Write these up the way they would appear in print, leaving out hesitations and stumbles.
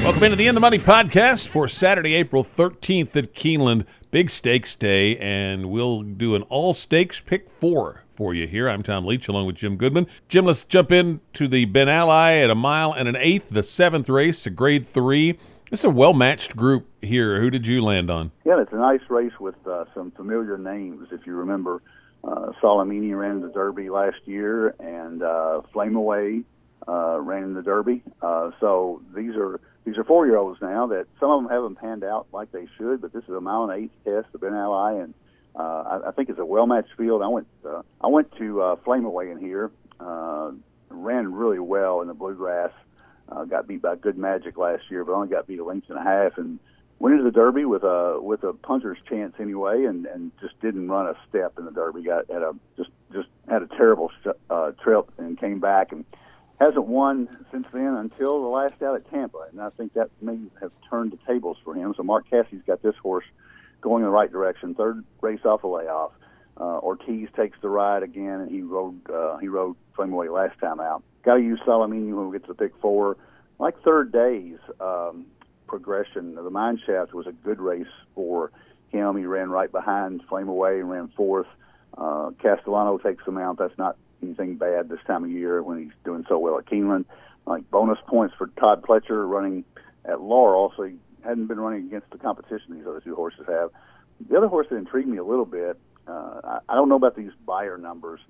Welcome into the In the Money podcast for Saturday, April 13th at Keeneland. Big stakes day, and we'll do an all-stakes pick four for you here. I'm Tom Leach along with Jim Goodman. Jim, let's jump into the Ben Ally at 1 1/8 miles, the seventh race, a grade 3. It's a well-matched group here. Who did you land on? Yeah, it's a nice race with some familiar names. If you remember, Salamini ran in the Derby last year, and Flame Away ran in the Derby. So these are 4-year-olds now that some of them haven't panned out like they should, but this is a 1.8 mile test, the Ben Ally, and I think it's a well-matched field. I went to Flame Away in here, ran really well in the Bluegrass. Got beat by Good Magic last year, but only got beat 1.5 lengths, and went into the Derby with a puncher's chance anyway, and just didn't run a step in the Derby. Just had a terrible trip and came back and hasn't won since then until the last out at Tampa, and I think that may have turned the tables for him. So Mark Cassie's got this horse going in the right direction. Third race off a layoff. Ortiz takes the ride again, and he rode Flame Away last time out. Got to use Salamini when we get to the pick four. Like Third Day's progression, the Mine Shaft was a good race for him. He ran right behind Flame Away and ran fourth. Castellano takes the mount. That's not anything bad this time of year when he's doing so well at Keeneland. Like bonus points for Todd Pletcher running at Laurel, so he hadn't been running against the competition these other two horses have. The other horse that intrigued me a little bit, I don't know about these buyer numbers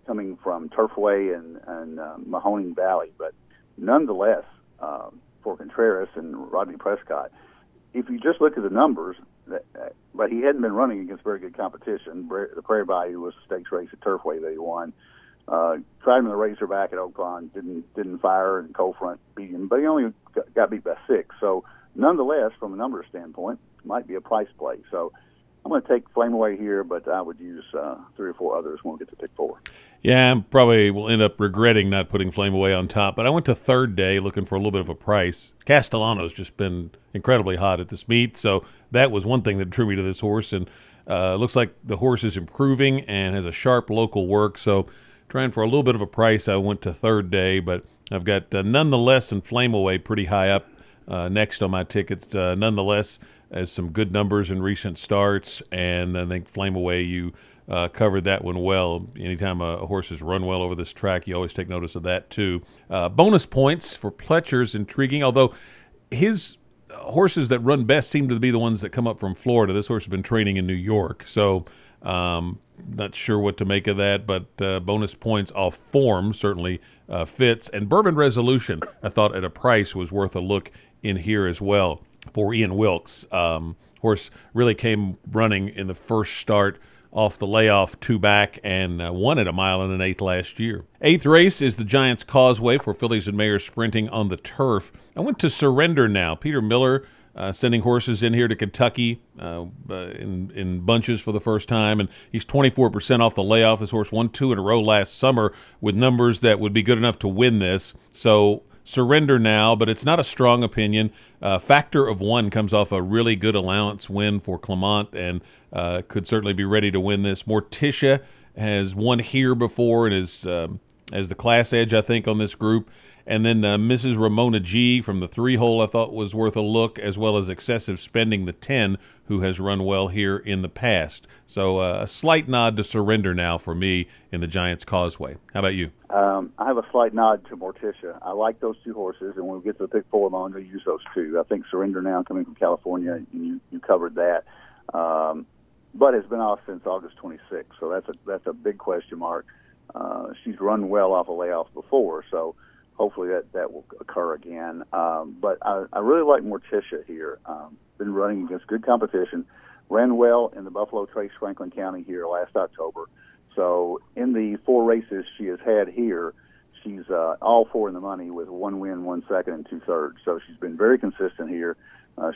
coming from Turfway and Mahoning Valley, but nonetheless, for Contreras and Rodney Prescott, if you just look at the numbers, but he hadn't been running against very good competition. The Prairie Bayou was a stakes race at Turfway that he won. Tried him in the Razorback at Oak Pond, didn't fire, and Cold Front beat him, but he only got beat by 6. So nonetheless, from a numbers standpoint, might be a price play. So I'm going to take Flame Away here, but I would use 3 or 4 others when we get to pick 4. Yeah, I probably will end up regretting not putting Flame Away on top, but I went to Third Day looking for a little bit of a price. Castellano's just been incredibly hot at this meet, so that was one thing that drew me to this horse, and looks like the horse is improving and has a sharp local work, so trying for a little bit of a price, I went to Third Day, but I've got Nonetheless and Flame Away pretty high up next on my tickets. Nonetheless has some good numbers in recent starts, and I think Flame Away, you covered that one well. Anytime a horse has run well over this track, you always take notice of that too. Bonus points for Pletcher's intriguing, although his horses that run best seem to be the ones that come up from Florida. This horse has been training in New York, so not sure what to make of that, but bonus points off form certainly fits. And Bourbon Resolution, I thought at a price was worth a look in here as well for Ian Wilkes. Horse really came running in the first start off the layoff 2 back and won at 1 1/8 miles last year. 8th race is the Giants Causeway for fillies and mares sprinting on the turf. I went to Surrender Now. Peter Miller sending horses in here to Kentucky in bunches for the first time, and he's 24% off the layoff. This horse won 2 in a row last summer with numbers that would be good enough to win this. So Surrender Now, but it's not a strong opinion. Factor of 1 comes off a really good allowance win for Clement and could certainly be ready to win this. Morticia has won here before and is as the class edge, I think, on this group. And then Mrs. Ramona G from the 3-hole I thought was worth a look, as well as Excessive Spending, the 10, who has run well here in the past. So a slight nod to Surrender Now for me in the Giants Causeway. How about you? I have a slight nod to Morticia. I like those 2 horses, and when we get to the pick 4, I'm going to use those 2. I think Surrender Now coming from California, and you covered that. But it's been off since August 26th, so that's a big question mark. She's run well off a layoff before, so hopefully that will occur again. But I really like Morticia here. Been running against good competition. Ran well in the Buffalo Trace Franklin County here last October. So in the 4 races she has had here, she's all 4 in the money with 1 win, 1 second, and 2/3. So she's been very consistent here.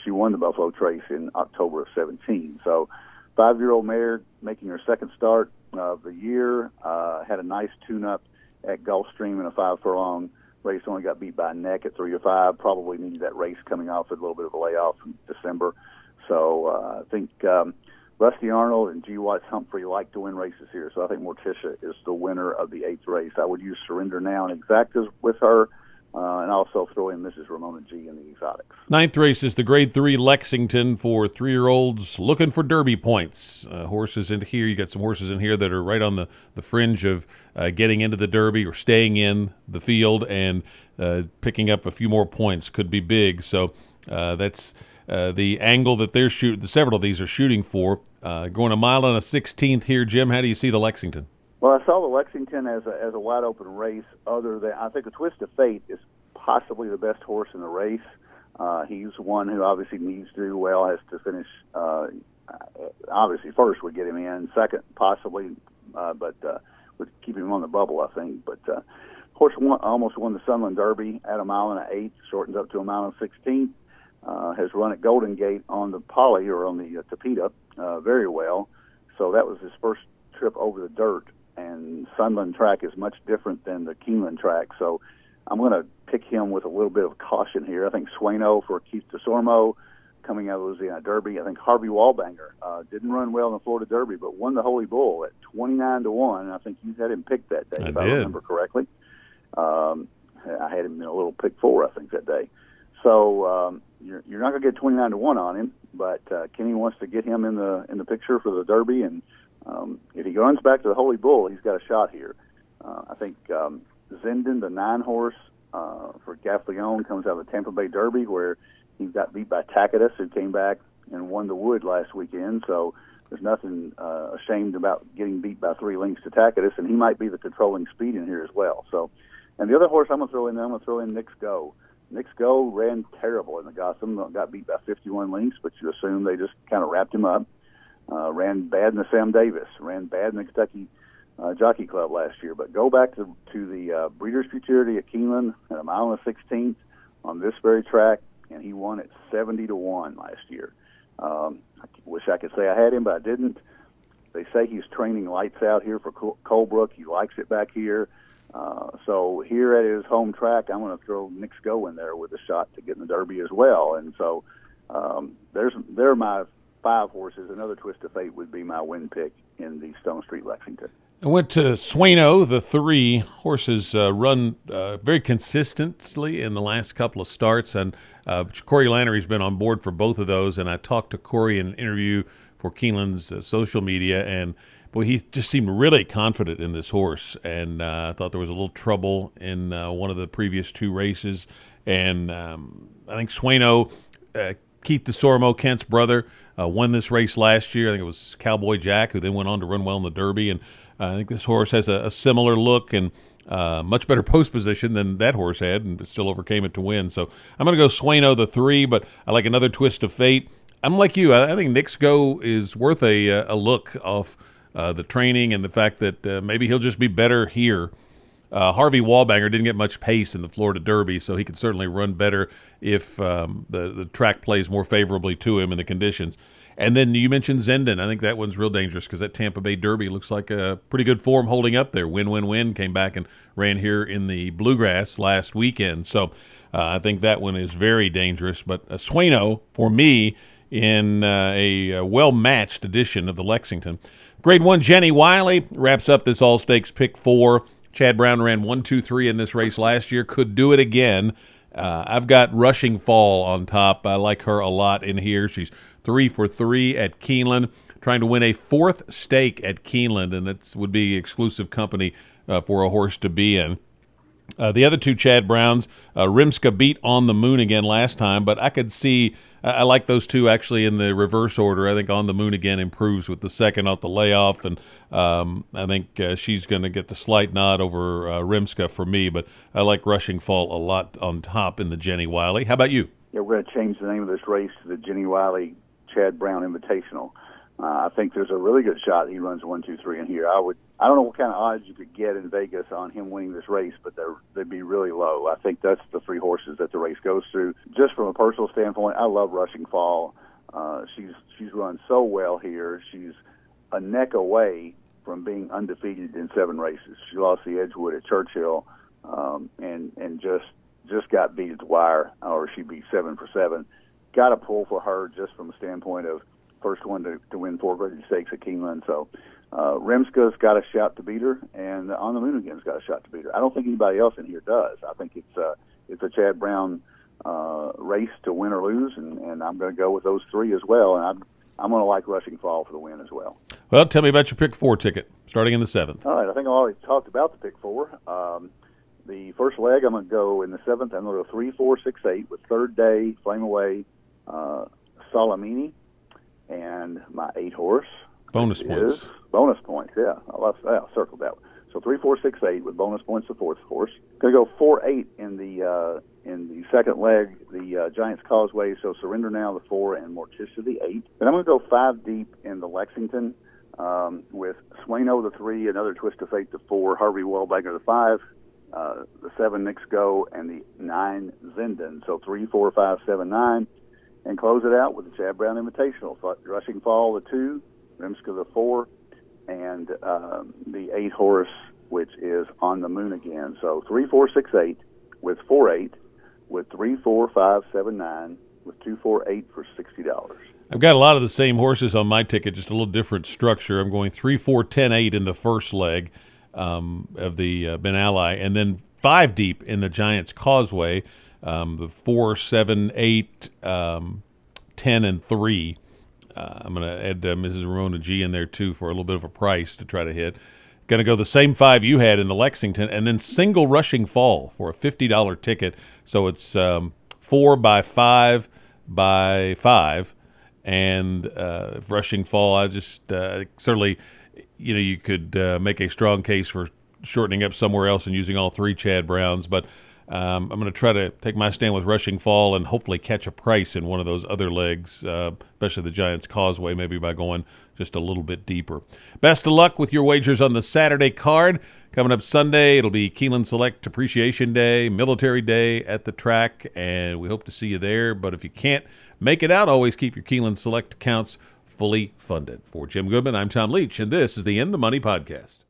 She won the Buffalo Trace in October of 17. So 5-year-old mare making her second start of the year. Had a nice tune-up at Gulfstream in a 5-furlong race. Only got beat by a neck at 3-5. Probably needed that race coming off a little bit of a layoff in December. So I think Rusty Arnold and G. Watts Humphrey like to win races here. So I think Morticia is the winner of the 8th race. I would use Surrender Now and Exactas with her, and also throw in Mrs. Ramona G in the exotics. Ninth race is the Grade 3 Lexington for 3-year-olds looking for Derby points. Horses in here, you got some horses in here that are right on the fringe of getting into the Derby or staying in the field, and picking up a few more points could be big. So that's the angle that they're shooting. Several of these are shooting for. Going a mile and a 16th here, Jim. How do you see the Lexington? Well, I saw the Lexington as a wide open race. Other than, I think the Twist of Fate is possibly the best horse in the race. He's one who obviously needs to do well, has to finish. Obviously, first would get him in. Second, possibly, but would keep him on the bubble, I think. But horse almost won the Sunland Derby at a mile and an eighth, shortens up to a mile and 16th. Has run at Golden Gate on the Poly or on the Tapeta very well. So that was his first trip over the dirt. And Sunland track is much different than the Keeneland track. So I'm going to pick him with a little bit of caution here. I think Sueno for Keith DeSormo coming out of the Louisiana Derby. I think Harvey Wallbanger didn't run well in the Florida Derby, but won the Holy Bull at 29-1. I think you had him picked that day, if I remember correctly. I had him in a little pick 4, I think, that day. So you're not going to get 29-1 on him, but Kenny wants to get him in the picture for the Derby, and if he runs back to the Holy Bull, he's got a shot here. I think Zenden, the 9-horse for Gaffleon, comes out of the Tampa Bay Derby, where he got beat by Tacitus, who came back and won the Wood last weekend. So there's nothing ashamed about getting beat by 3 lengths to Tacitus, and he might be the controlling speed in here as well. So, and the other horse I'm going to throw in Nick's Go. Nick's Go ran terrible in the Gotham, got beat by 51 lengths, but you assume they just kind of wrapped him up. Ran bad in the Sam Davis, ran bad in the Kentucky Jockey Club last year. But go back to the Breeders' Futurity at Keeneland at a mile and a 16th on this very track, and he won at 70-1 last year. I wish I could say I had him, but I didn't. They say he's training lights out here for Colebrook. He likes it back here. So here at his home track, I'm going to throw Nick's Go in there with a shot to get in the Derby as well. And so they're my 5 horses. Another Twist of Fate would be my win pick in the Stone Street Lexington. I went to Sueno. The 3 horses run very consistently in the last couple of starts, and Corey Lannery's been on board for both of those, and I talked to Corey in an interview for Keeneland's social media, and boy, he just seemed really confident in this horse, and I thought there was a little trouble in one of the previous 2 races, and I think Sueno, Keith DeSormo, Kent's brother, won this race last year. I think it was Cowboy Jack, who then went on to run well in the Derby, and I think this horse has a similar look and much better post position than that horse had, and still overcame it to win. So I'm going to go Sueno the 3, but I like another Twist of Fate. I'm like you. I think Nick's Go is worth a look off the training and the fact that maybe he'll just be better here. Harvey Wallbanger didn't get much pace in the Florida Derby, so he could certainly run better if the track plays more favorably to him in the conditions. And then you mentioned Zenden. I think that one's real dangerous because that Tampa Bay Derby looks like a pretty good form holding up there. Win. Came back and ran here in the Bluegrass last weekend. So I think that one is very dangerous. But Sueno, for me, in a well-matched edition of the Lexington. Grade 1, Jenny Wiley wraps up this All-Stakes Pick 4. Chad Brown ran 1, 2, 3 in this race last year. Could do it again. I've got Rushing Fall on top. I like her a lot in here. She's 3 for 3 at Keeneland, trying to win a 4th stake at Keeneland, and that would be exclusive company for a horse to be in. The other 2 Chad Browns, Rimska beat On the Moon again last time, but I could see I like those 2 actually in the reverse order. I think On the Moon again improves with the second off the layoff, and I think she's going to get the slight nod over Rimska for me, but I like Rushing Fall a lot on top in the Jenny Wiley. How about you? Yeah, we're going to change the name of this race to the Jenny Wiley Chad Brown Invitational. I think there's a really good shot he runs 1, 2, 3 in here. I don't know what kind of odds you could get in Vegas on him winning this race, but they'd be really low. I think that's the 3 horses that the race goes through. Just from a personal standpoint, I love Rushing Fall. She's run so well here. She's a neck away from being undefeated in 7 races. She lost the Edgewood at Churchill, and just got beat at the wire, or she beat 7 for 7. Got to pull for her just from a standpoint of first one to win 4 graded stakes at Keeneland. So Rimska's got a shot to beat her, and On the Moon again's got a shot to beat her. I don't think anybody else in here does. I think it's a Chad Brown race to win or lose, and I'm going to go with those three as well. And I'm going to like Rushing Fall for the win as well. Well, tell me about your pick 4 ticket starting in the 7th. All right, I think I already talked about the pick 4. The first leg, I'm going to go in the 7th. I'm going to go 3, 4, 6, 8 with Third Day, Flame Away, Salamini, and my 8 horse. Bonus points. Bonus points, yeah. I'll circle that one. So 3, 4, 6, 8 with bonus points the 4th horse. Going to go 4, 8 in the second leg, the Giants Causeway. So Surrender Now the 4 and Morticia the 8. Then I'm going to go 5 deep in the Lexington with Swano the 3, Another Twist of Fate the 4, Harvey Wellbanger the 5. The 7 Knicks Go, and the 9 Zindan. So 3, 4, 5, 7, 9. And close it out with the Chad Brown Invitational. Rushing Fall the 2, Rimska the 4, and the 8 horse, which is On the Moon Again. So 3, 4, 6, 8 with 4, 8 with 3, 4, 5, 7, 9 with 2, 4, 8 for $60. I've got a lot of the same horses on my ticket, just a little different structure. I'm going 3, 4, 10, 8 in the first leg of the Ben Ally, and then 5 deep in the Giants Causeway, the 4, 7, 8, 10, and 3. I'm going to add Mrs. Ramona G in there too for a little bit of a price to try to hit. Going to go the same 5 you had in the Lexington, and then single Rushing Fall for a $50 ticket. So it's 4 by 5 by 5, and Rushing Fall. I just certainly. You could make a strong case for shortening up somewhere else and using all 3 Chad Browns, but I'm going to try to take my stand with Rushing Fall and hopefully catch a price in one of those other legs, especially the Giants Causeway, maybe by going just a little bit deeper. Best of luck with your wagers on the Saturday card. Coming up Sunday, it'll be Keeneland Select Appreciation Day, Military Day at the track, and we hope to see you there. But if you can't make it out, always keep your Keeneland Select accounts fully funded. For Jim Goodman, I'm Tom Leach, and this is the In the Money Podcast.